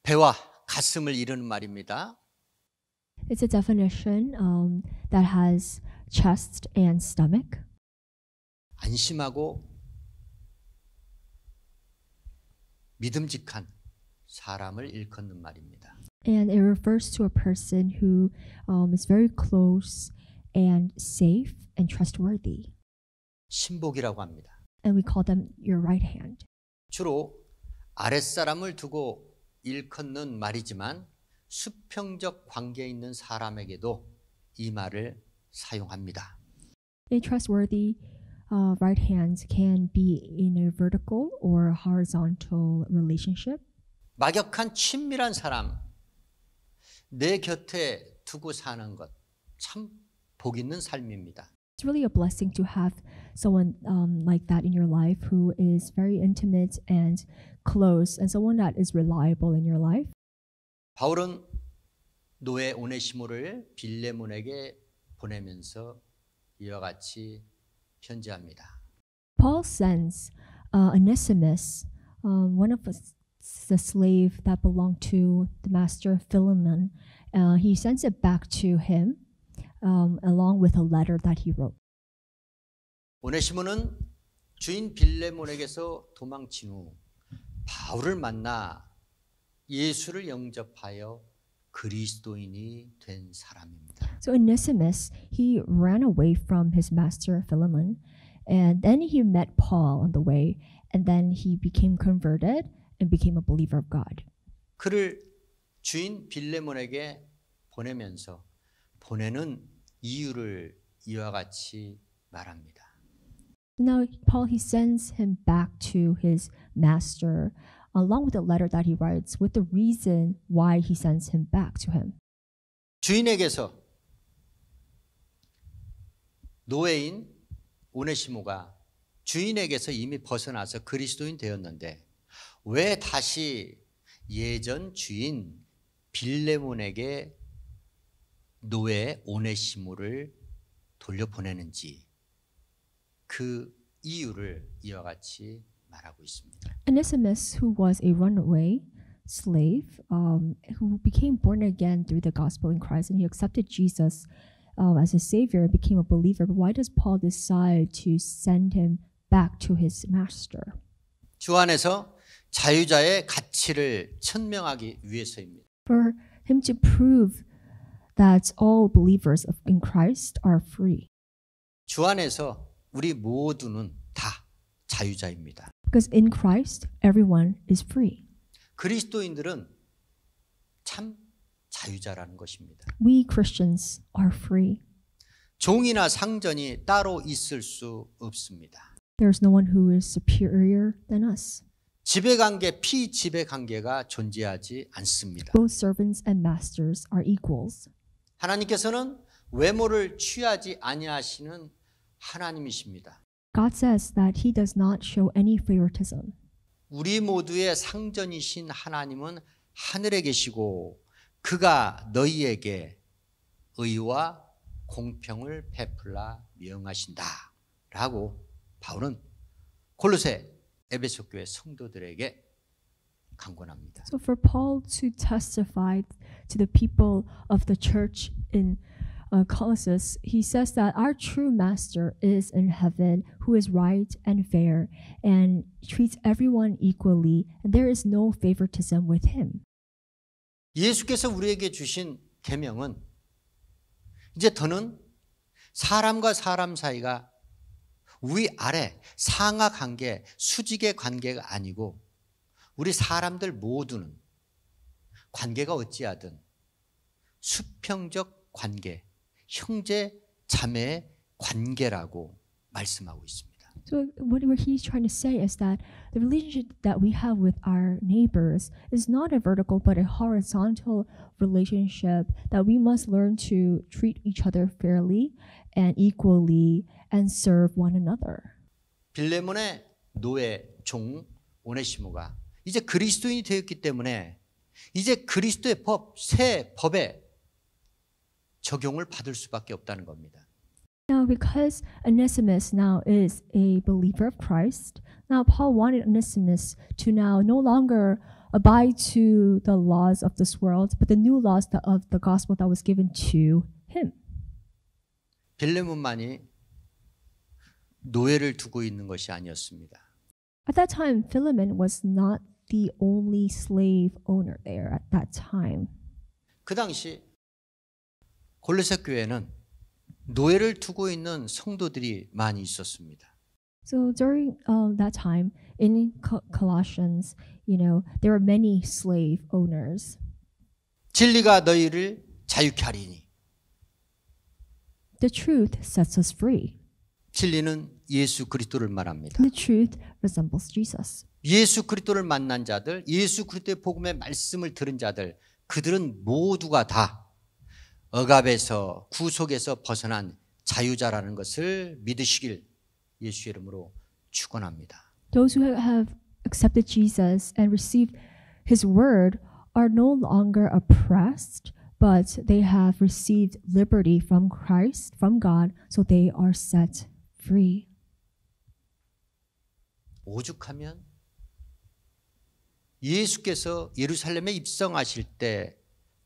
배와 가슴을 이루는 말입니다. It's a definition that has chest and stomach. 안심하고 믿음직한 사람을 일컫는 말입니다. And it refers to a person who is very close and safe and trustworthy. 신복이라고 합니다. And we call them your right hand. 주로 아랫사람을 두고 일컫는 말이지만 수평적 관계에 있는 사람에게도 이 말을 사용합니다. A trustworthy right hand can be in a vertical or a horizontal relationship. 막역한 친밀한 사람, 내 곁에 두고 사는 것 참 복 있는 삶입니다. It's really a blessing to have someone like that in your life who is very intimate and close and someone that is reliable in your life. 바울은 노예 오네시모를 빌레몬에게 보내면서 이와 같이 편지합니다. Paul sends Onesimus, one of the slave that belonged to the master Philemon. He sends it back to him along with a letter that he wrote. 오네시모는 주인 빌레몬에게서 도망친 후 바울을 만나 예수를 영접하여 그리스도인이 된 사람입니다. So Onesimus, he ran away from his master Philemon, and then he met Paul on the way, and then he became converted and became a believer of God. 그를 주인 빌레몬에게 보내면서 보내는 이유를 이와 같이 말합니다. Now Paul, he sends him back to his master along with the letter that he writes with the reason why he sends him back to him. 주인에게서 노예인 오네시모가 주인에게서 이미 벗어나서 그리스도인 되었는데 왜 다시 예전 주인 빌레몬에게 노예 오네시모를 돌려보내는지 그 이유를 이와 같이 말하고 있습니다. Onesimus, who was a runaway slave, who became born again through the gospel in Christ, and he accepted Jesus as a savior and became a believer. But why does Paul decide to send him back to his master? 주 안에서 자유자의 가치를 천명하기 위해서입니다. For him to prove that all believers in Christ are free. 주 안에서 우리 모두는 다 자유자입니다. Because in Christ, everyone is free. 그리스도인들은 참 자유자라는 것입니다. We Christians are free. 종이나 상전이 따로 있을 수 없습니다. There's no one who is superior than us. 지배관계, 피지배관계가 존재하지 않습니다. Both servants and masters are equals. 하나님께서는 외모를 취하지 아니하시는 하나님이십니다. God says that he does not show any favoritism. 우리 모두의 상전이신 하나님은 하늘에 계시고 그가 너희에게 의와 공평을 베풀라 명하신다 라고 바울은 골로새 에베소 교회 성도들에게 강권합니다. So for Paul to testify to the people of the church in Colossus, he says that our true master is in heaven, who is right and fair and treats everyone equally, and there is no favoritism with him. 예수께서 우리에게 주신 계명은 이제 더는 사람과 사람 사이가 위아래 상하 관계, 수직의 관계가 아니고 우리 사람들 모두는 관계가 어찌하든 수평적 관계, 형제 자매의 관계라고 말씀하고 있습니다. So what he's trying to say is that the relationship that we have with our neighbors is not a vertical but a horizontal relationship that we must learn to treat each other fairly and equally and serve one another. 빌레몬의 노예 종 오네시모가 이제 그리스도인이 되었기 때문에 이제 그리스도의 법, 새 법의 적용을 받을 수밖에 없다는 겁니다. Now, because Onesimus now is a believer of Christ, now Paul wanted Onesimus to now no longer abide to the laws of this world, but the new laws of the gospel that was given to him. 빌레몬만이 노예를 두고 있는 것이 아니었습니다. At that time, Philemon was not the only slave owner there at that time. 그 당시 골로새 교회는 노예를 두고 있는 성도들이 많이 있었습니다. So during that time in Colossians, there were many slave owners. 진리가 너희를 자유케 하리니. The truth sets us free. 진리는 예수 그리스도를 말합니다. The truth resembles Jesus. 예수 그리스도를 만난 자들, 예수 그리스도의 복음의 말씀을 들은 자들, 그들은 모두가 다 억압에서 구속에서 벗어난 자유자라는 것을 믿으시길 예수 이름으로 축원합니다. Those who have accepted Jesus and received his word are no longer oppressed, but they have received liberty from Christ, from God, so they are set free. 오죽하면 예수께서 예루살렘에 입성하실 때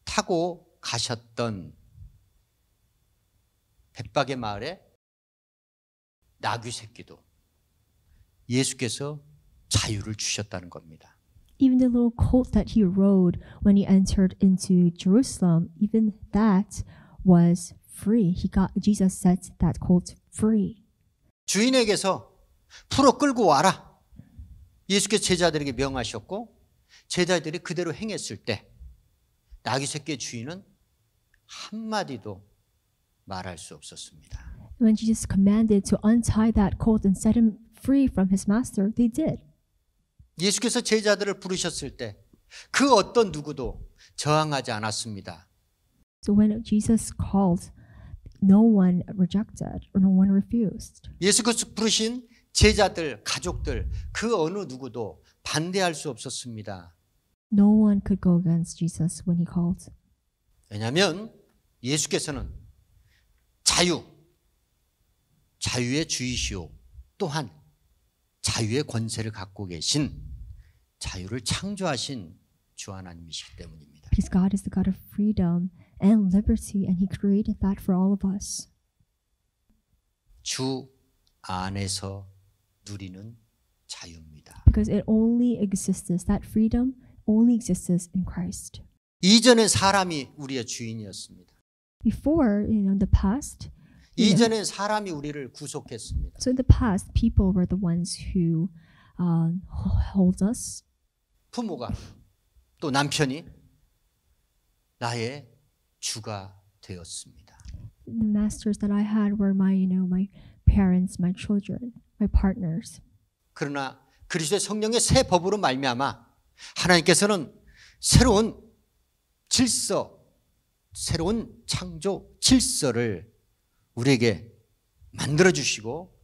타고 가셨던 벳박의 마을에 나귀 새끼도 예수께서 자유를 주셨다는 겁니다. Even the little colt that he rode when he entered into Jerusalem, even that was free. Jesus set that colt free. 주인에게서 풀어 끌고 와라. 예수께서 제자들에게 명하셨고 제자들이 그대로 행했을 때 나귀 새끼의 주인은 한마디도 말할 수 없었습니다. When Jesus commanded to untie that colt and set him free from his master, they did. 예수께서 제자들을 부르셨을 때 그 어떤 누구도 저항하지 않았습니다. So when Jesus called, no one rejected or no one refused. 예수께서 부르신 제자들, 가족들 그 어느 누구도 반대할 수 없었습니다. No one could go against Jesus when he called. 왜냐하면 예수께서는 자유의 주이시오. 또한 자유의 권세를 갖고 계신 자유를 창조하신 주 하나님이시기 때문입니다. Because God is the God of freedom and liberty, and he created that for all of us. 주 안에서 누리는 자유입니다. Because it only exists, that freedom only exists in Christ. 이전에 사람이 우리의 주인이었습니다. Before, in the past, 이전에 사람이 우리를 구속했습니다. so in the past, people were the ones who hold us. 부모가 또 남편이 나의 주가 되었습니다. The masters that I had were my parents, my children, my partners. 그러나 그리스도의 성령의 새 법으로 말미암아 하나님께서는 새로운 질서, 새로운 창조 질서를 우리에게 만들어 주시고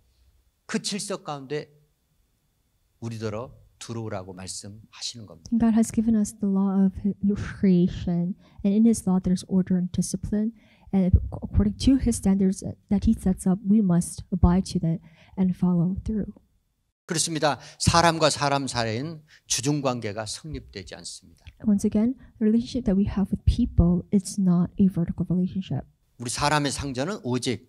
그 질서 가운데 우리더러 들어오라고 말씀하시는 겁니다. God has given us the law of creation, and in his law there's order and discipline, and according to his standards that he sets up, we must abide to that and follow through. 그렇습니다. 사람과 사람 사이엔 주중 관계가 성립되지 않습니다. Once again, the relationship that we have with people is not a vertical relationship. 우리 사람의 상전은 오직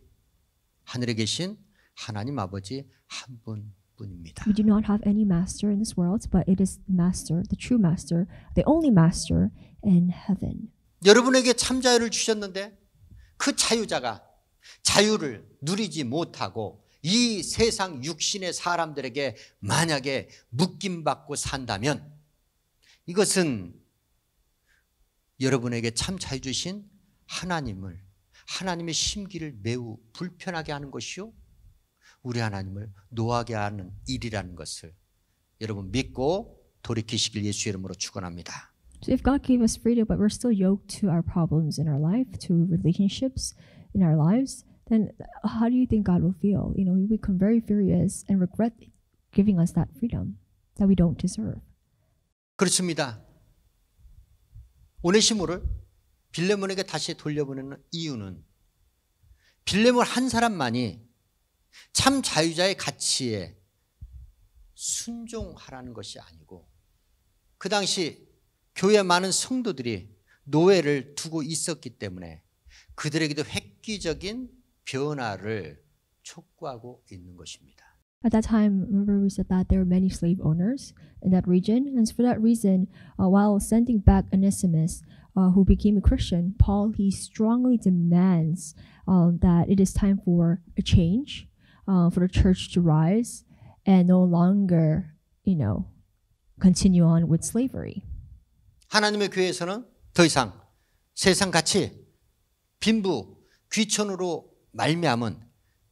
하늘에 계신 하나님 아버지 한 분뿐입니다. We do not have any master in this world, but it is the master, the true master, the only master in heaven. 여러분에게 참 자유를 주셨는데 그 자유자가 자유를 누리지 못하고 이 세상 육신의 사람들에게 만약에 묶임받고 산다면 이것은 여러분에게 참 자유 주신 하나님의 심기를 매우 불편하게 하는 것이요 우리 하나님을 노하게 하는 일이라는 것을 여러분 믿고 돌이키시길 예수의 이름으로 축원합니다. So if God gave us freedom, but we're still yoked to our problems in our life, to relationships in our lives, then how do you think God will feel? He will become very furious and regret giving us that freedom that we don't deserve. 그렇습니다. 오네시모를 빌레몬에게 다시 돌려보내는 이유는 빌레몬 한 사람만이 참 자유자의 가치에 순종하라는 것이 아니고 그 당시 교회 많은 성도들이 노예를 두고 있었기 때문에 그들에게도 획기적인 변화를 촉구하고 있는 것입니다. At that time, remember we said that there were many slave owners in that region, and for that reason, while sending back Onesimus, who became a Christian, Paul he strongly demands that it is time for a change, for the church to rise and no longer, continue on with slavery. 하나님의 교회에서는 더 이상 세상 가치, 빈부, 귀천으로 말미암은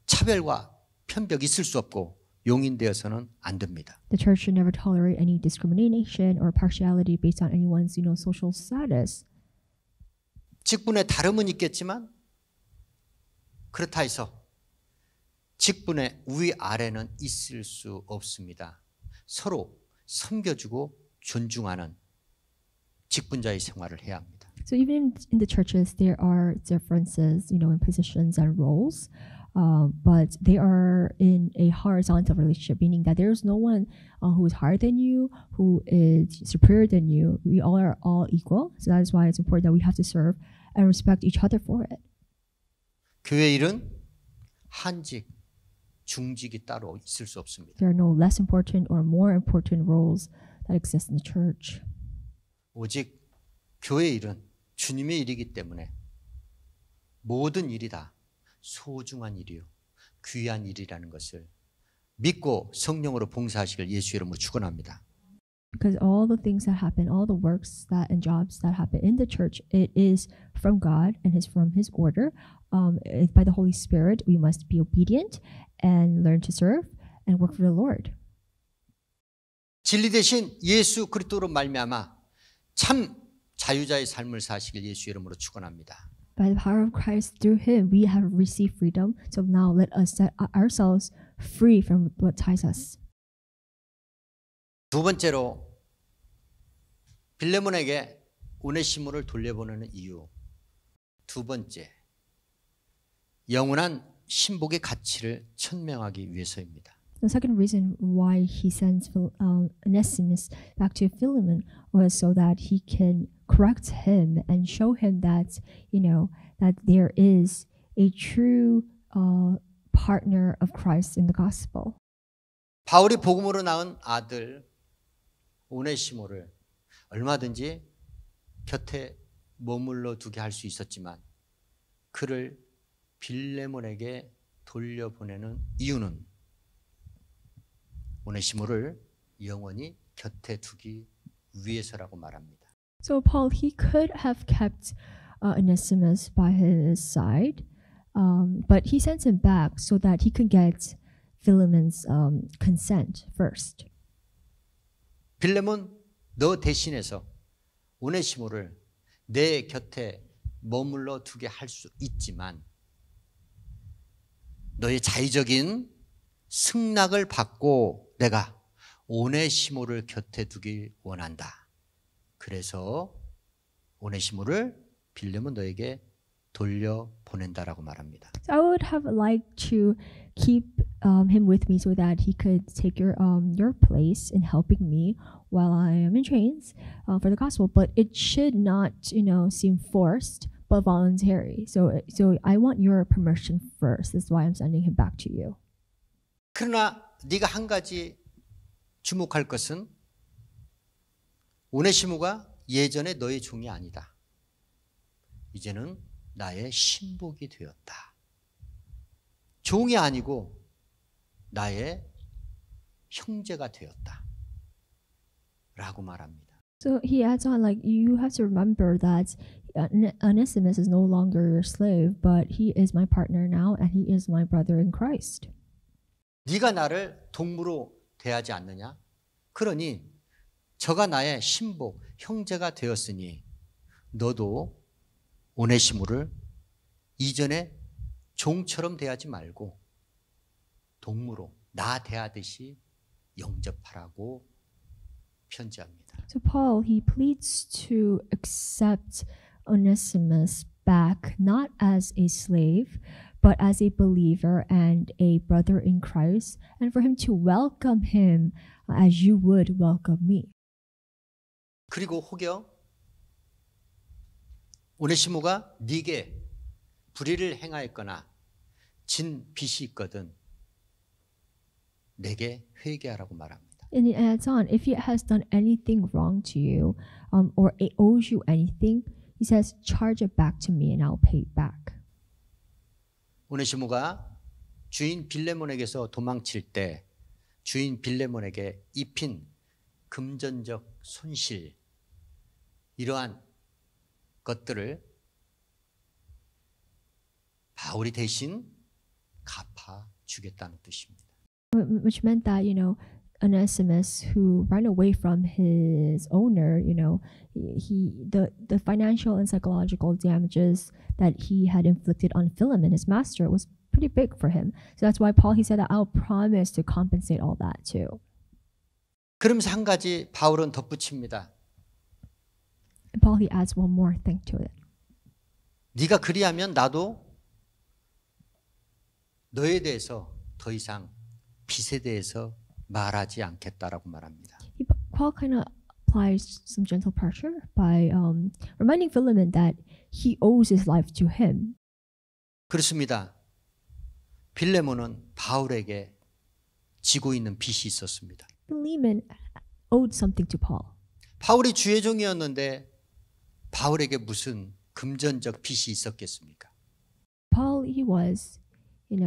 차별과 편벽이 있을 수 없고 용인되어서는 안 됩니다. The church should never tolerate any discrimination or partiality based on anyone's, social status. 직분에 다름은 있겠지만 그렇다 해서 직분의 위아래는 있을 수 없습니다. 서로 섬겨주고 존중하는 직분자의 생활을 해야 합니다. So even in the churches, there are differences, in positions and roles, but they are in a horizontal relationship, meaning that there is no one who is higher than you, who is superior than you. We all are all equal. So that is why it's important that we have to serve and respect each other for it. 교회 일은 한직, 중직이 따로 있을 수 없습니다. There are no less important or more important roles that exist in the church. 오직 교회 일은 주님의 일이기 때문에 모든 일이 다 소중한 일이요 귀한 일이라는 것을 믿고 성령으로 봉사하시길 예수 이름으로 축원합니다. Because all the things that happen, all the works that and jobs that happen in the church, it is from God and is from His order. By the Holy Spirit, we must be obedient and learn to serve and work for the Lord. 진리 대신 예수 그리스도로 말미암아 참 자유자의 삶을 사시길 예수 이름으로 축원합니다. By the power of Christ, through Him, we have received freedom. So now let us set ourselves free from what ties us. 두 번째로 빌레몬에게 오네시모를 돌려보내는 이유. 두 번째, 영원한 신복의 가치를 천명하기 위해서입니다. The second reason why he sends Onesimus back to Philemon was so that he can correct him and show him that, that there is a true partner of Christ in the gospel. 바울이 복음으로 낳은 아들 오네시모를 얼마든지 곁에 머물러 두게 할 수 있었지만 그를 빌레몬에게 돌려보내는 이유는 오네시모를 영원히 곁에 두기 위해서라고 말합니다. So Paul, he could have kept Onesimus by his side, but he sent him back so that he could get Philemon's consent first. 빌레몬, 너 대신해서 오네시모를 내 곁에 머물러 두게 할 수 있지만 너의 자의적인 승낙을 받고 내가 오네시모를 곁에 두길 원한다. 그래서 오네시모를 빌레몬 너에게 돌려보낸다라고 말합니다. So I would have liked to keep him with me so that he could take your place in helping me while I am in chains for the gospel. But it should not, seem forced, but voluntary. So I want your permission first. That's why I'm sending him back to you. 그러나 네가 한 가지 주목할 것은 오네시모가 예전에 너의 종이 아니다. 이제는 나의 신복이 되었다. 종이 아니고 나의 형제가 되었다. 라고 말합니다. So he adds on, you have to remember that Onesimus is no longer your slave, but he is my partner now, and he is my brother in Christ. 네가 나를 동무로 대하지 않느냐? 그러니 저가 나의 신복, 형제가 되었으니 너도 오네시모를 이전에 종처럼 대하지 말고 동무로 나 대하듯이 영접하라고 편지합니다. So Paul, he pleads to accept Onesimus back not as a slave, but as a believer and a brother in Christ, and for him to welcome him as you would welcome me. 그리고 혹여 오네시모가 네게 불의를 행하였거나 진 빚이 있거든 내게 회개하라고 말합니다. And it adds on, if he has done anything wrong to you, or it owes you anything, he says, charge it back to me and I'll pay it back. 오네시모가 주인 빌레몬에게서 도망칠 때 주인 빌레몬에게 입힌 금전적 손실 이러한 것들을 바울이 대신 갚아 주겠다는 뜻입니다. Which meant that, Onesimus, who ran away from his owner, the financial and psychological damages that he had inflicted on Philemon, his master, was pretty big for him. So that's why Paul, he said that I'll promise to compensate all that too. 그러면서 한 가지 바울은 덧붙입니다. And Paul, he adds one more thing to it. 네가 그리하면 나도 너에 대해서 더 이상 빚에 대해서 말하지 않겠다라고 말합니다. Paul kind of applies some gentle pressure by reminding Philemon that he owes his life to him. 그렇습니다. 빌레몬은 바울에게 지고 있는 빚이 있었습니다. Philemon owed something to Paul. 바울이 주의 종이었는데 바울에게 무슨 금전적 빚이 있었겠습니까? Paul, he was,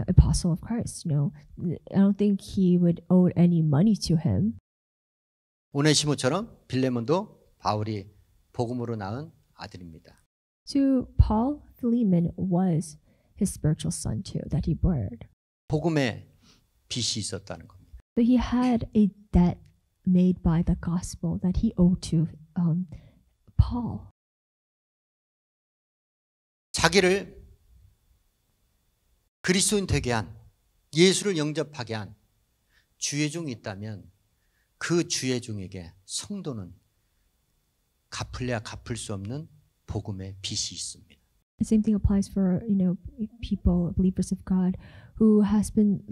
apostle of Christ. I don't think he would owe any money to him. 오네시모처럼 빌레몬도 바울이 복음으로 낳은 아들입니다. To Paul, Philemon was his spiritual son too, that he bore. 복음에 빚이 있었다는 겁니다. So he had a debt made by the gospel that he owed to Paul. 자기를 그리스도인 되게 한 예수를 영접하게 한 주의 종이 있다면 그 주의 종에게 성도는 갚을래야 갚을 수 없는 복음의 빚이 있습니다. The same thing applies for people, believers of God, who has been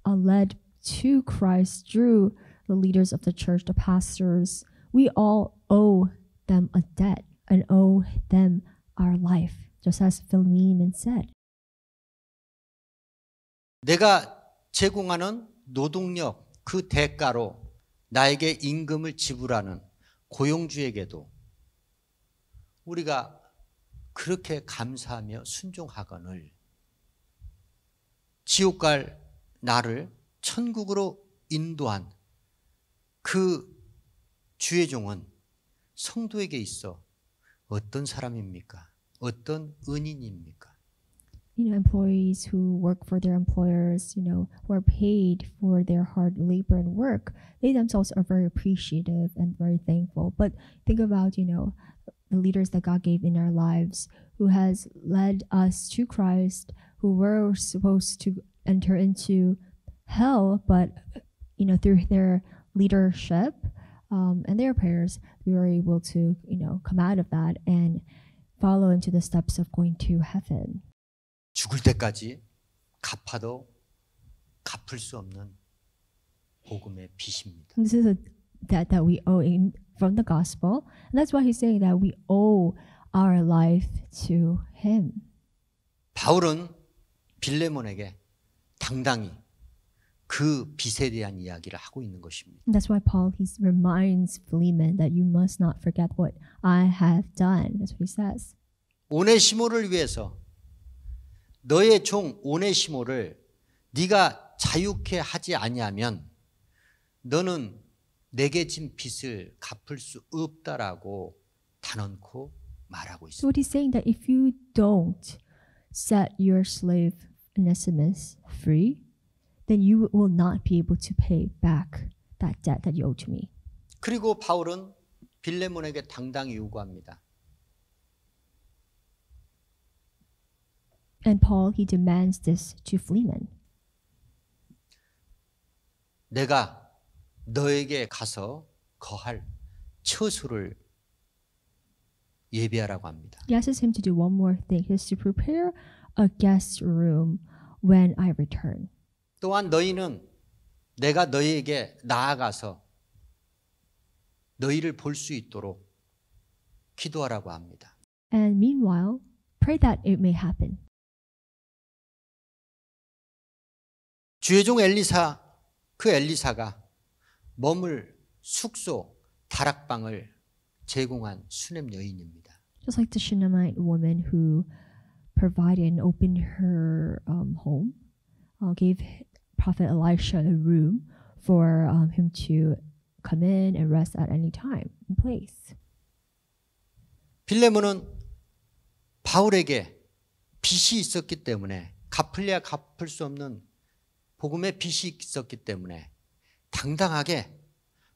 led to Christ through the leaders of the church, the pastors. We all owe them a debt and owe them our life, just as Philemon said. 내가 제공하는 노동력 그 대가로 나에게 임금을 지불하는 고용주에게도 우리가 그렇게 감사하며 순종하거늘 지옥 갈 나를 천국으로 인도한 그 주의 종은 성도에게 있어 어떤 사람입니까? 어떤 은인입니까? Employees who work for their employers, who are paid for their hard labor and work, they themselves are very appreciative and very thankful. But think about, the leaders that God gave in our lives, who has led us to Christ, who were supposed to enter into hell, but, through their leadership and their prayers, we were able to, come out of that and follow into the steps of going to heaven. 죽을 때까지 갚아도 갚을 수 없는 복음의 빚입니다. This is a debt that we owe from the gospel. And that's why he's saying that we owe our life to him. 바울은 빌레몬에게 당당히 그 빚에 대한 이야기를 하고 있는 것입니다. And that's why Paul, he reminds Philemon that you must not forget what I have done. That's what he says. 오네시모를 위해서 너의 종 오네시모를 네가 자유케 하지 아니하면 너는 내게 진 빚을 갚을 수 없다라고 단언코 말하고 So 있습니다. what he's saying that if you don't set your slave Onesimus free, then you will not be able to pay back that debt that you owe to me. 그리고 바울은 빌레몬에게 당당히 요구합니다. And Paul, he demands this to Philemon. 내가 너에게 가서 거할 처소를 예배하라고 합니다. He asks him to do one more thing. He has to prepare a guest room when I return. 또한 너희는 내가 너희에게 나아가서 너희를 볼 수 있도록 기도하라고 합니다. And meanwhile, pray that it may happen. 주의 종 엘리사, 그 엘리사가 머물 숙소, 다락방을 제공한 수냄 여인입니다. Just like the Shunammite woman who provided and opened her home, gave Prophet Elisha a room for him to come in and rest at any time and place. 빌레몬은 바울에게 빚이 있었기 때문에 갚을래야 갚을 수 없는 복음의 빚이 있었기 때문에 당당하게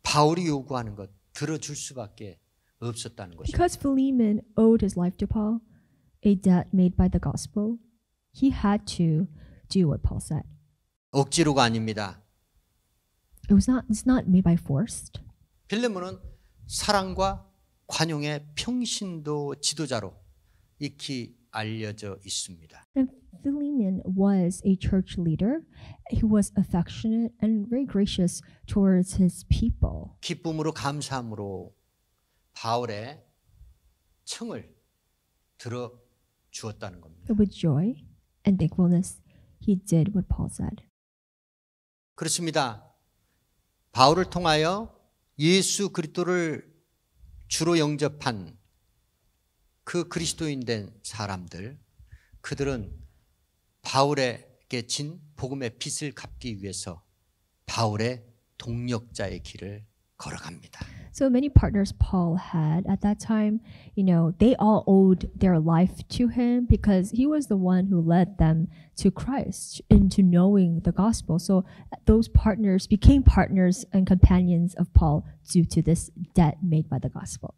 바울이 요구하는 것 들어줄 수밖에 없었다는 것입니다. Because Philemon owed his life to Paul, a debt made by the gospel, he had to do what Paul said. 억지로가 아닙니다. It's not made by force. 빌레몬은 사랑과 관용의 평신도 지도자로 익히 알려져 있습니다. And Philemon was a church leader. He was affectionate and very gracious towards his people. 기쁨으로 감사함으로 바울의 청을 들어 주었다는 겁니다. With joy and thankfulness, he did what Paul said. 그렇습니다. 바울을 통하여 예수 그리스도를 주로 영접한 그 그리스도인 된 사람들, 그들은 바울에게 진 복음의 빚을 갚기 위해서 바울의 동력자의 길을 걸어갑니다. So many partners Paul had at that time, they all owed their life to him because he was the one who led them to Christ, into knowing the gospel. So those partners became partners and companions of Paul due to this debt made by the gospel.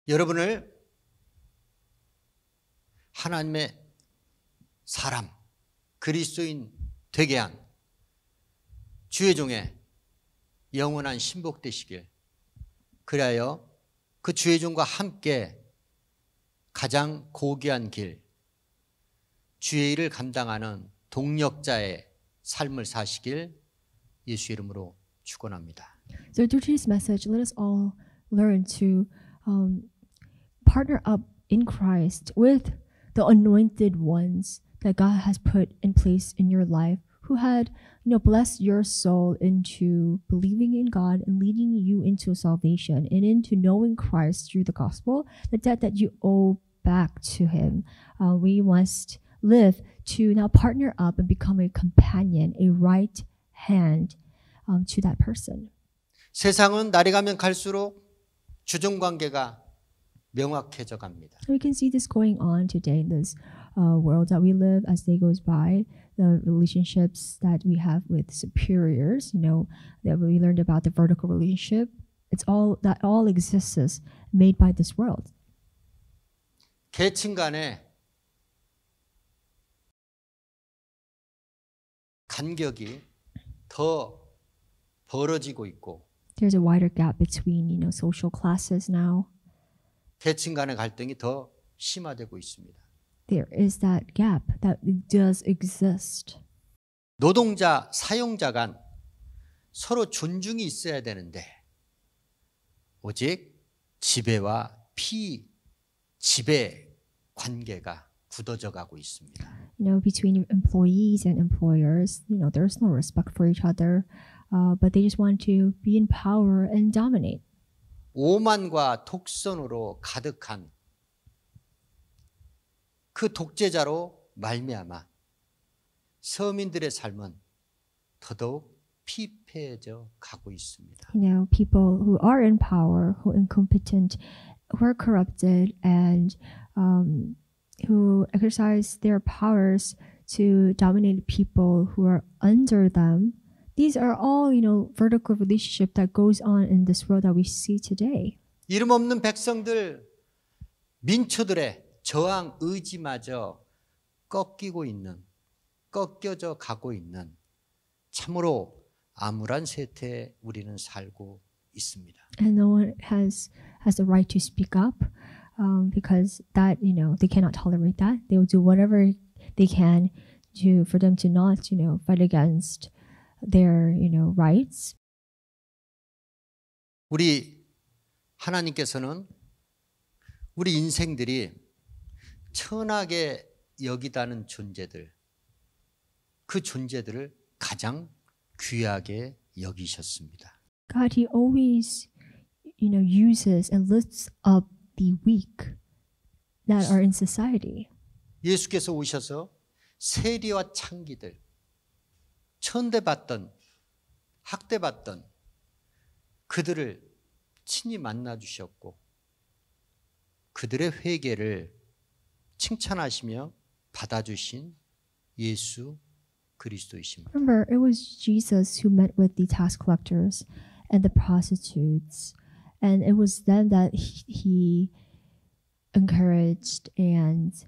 여러분을 하나님의 사람, 그리스도인 되게 한 주의 종의 영원한 신복 되시길, 그리하여 그 주의 종과 함께 가장 고귀한 길, 주의 일을 감당하는 동력자의 삶을 사시길 예수 이름으로 축원합니다. So through today's message, let us all learn to partner up in Christ with the anointed ones that God has put in place in your life, who had blessed your soul into believing in God and leading you into salvation and into knowing Christ through the gospel, the debt that you owe back to Him. We must live to now partner up and become a companion, a right hand to that person. 세상은 날이 가면 갈수록 주종 관계가 명확해져 갑니다. We can see this going on today in this world that we live as day goes by. The relationships that we have with superiors, that we learned about the vertical relationship. That all exists made by this world. 계층 간의 간격이 더 벌어지고 있고, There's a wider gap between, social classes now. 계층 간의 갈등이 더 심화되고 있습니다. There is that gap that does exist. 노동자, 사용자 간 서로 존중이 있어야 되는데 오직 지배와 피지배 관계가 굳어져 가고 있습니다. Between employees and employers, there's no respect for each other, but they just want to be in power and dominate. 오만과 독선으로 가득한 그 독재자로 말미암아 서민들의 삶은 더더욱 피폐해져 가고 있습니다. People who are in power, who are incompetent, who are corrupted, and who exercise their powers to dominate people who are under them. These are all, vertical relationship that goes on in this world that we see today. 이름 없는 백성들, 민초들의 저항 의지마저 꺾여져 가고 있는 참으로 암울한 세태에 우리는 살고 있습니다. And no one has has the right to speak up, because that, they cannot tolerate that. They will do whatever they can for them to not, fight against their, rights. 우리 하나님께서는 우리 인생들이 천하게 여기다는 존재들, 그 존재들을 가장 귀하게 여기셨습니다. God, He always, uses and lifts up the weak that are in society. 예수께서 오셔서 세리와 창기들, 천대받던, 학대받던 그들을 친히 만나 주셨고 그들의 회개를 칭찬하시며 받아주신 예수 그리스도이십니다. Remember, it was Jesus who met with the tax collectors and the prostitutes, and it was them that he encouraged and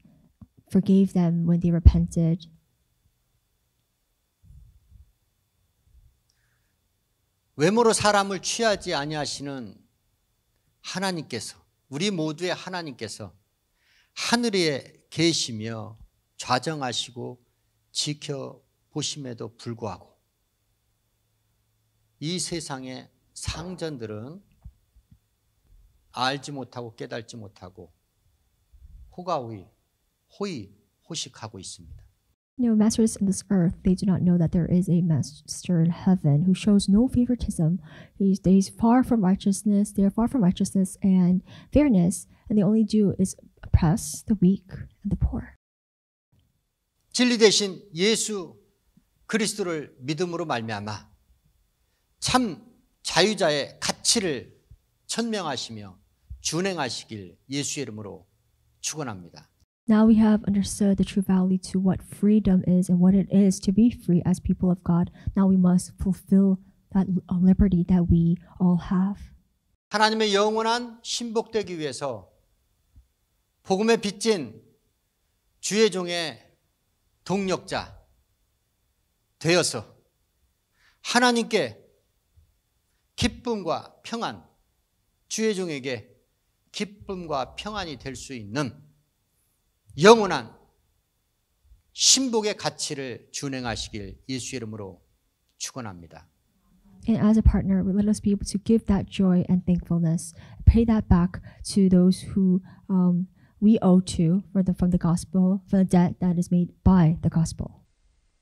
forgave them when they repented. 외모로 사람을 취하지 아니하시는 하나님께서, 우리 모두의 하나님께서 하늘에 계시며 좌정하시고 지켜보심에도 불구하고 이 세상의 상전들은 알지 못하고 깨닫지 못하고 호의호식하고 있습니다. Masters in this earth, they do not know that there is a master in heaven who shows no favoritism. He's far from righteousness. They are far from righteousness and fairness, and they only do is oppress the weak and the poor. 진리 대신 예수 그리스도를 믿음으로 말미암아 참 자유자의 가치를 천명하시며 준행하시길 예수의 이름으로 축원합니다. Now we have understood the true value to what freedom is and what it is to be free as people of God. Now we must fulfill that liberty that we all have. 하나님의 영원한 신복되기 위해서 복음에 빚진 주의 종의 동력자 되어서 하나님께 기쁨과 평안, 주의 종에게 기쁨과 평안이 될 수 있는 영원한 신복의 가치를 준행하시길 예수의 이름으로 축원합니다. And as a partner, let us be able to give that joy and thankfulness, pay that back to those who we owe to from the gospel, for the debt that is made by the gospel.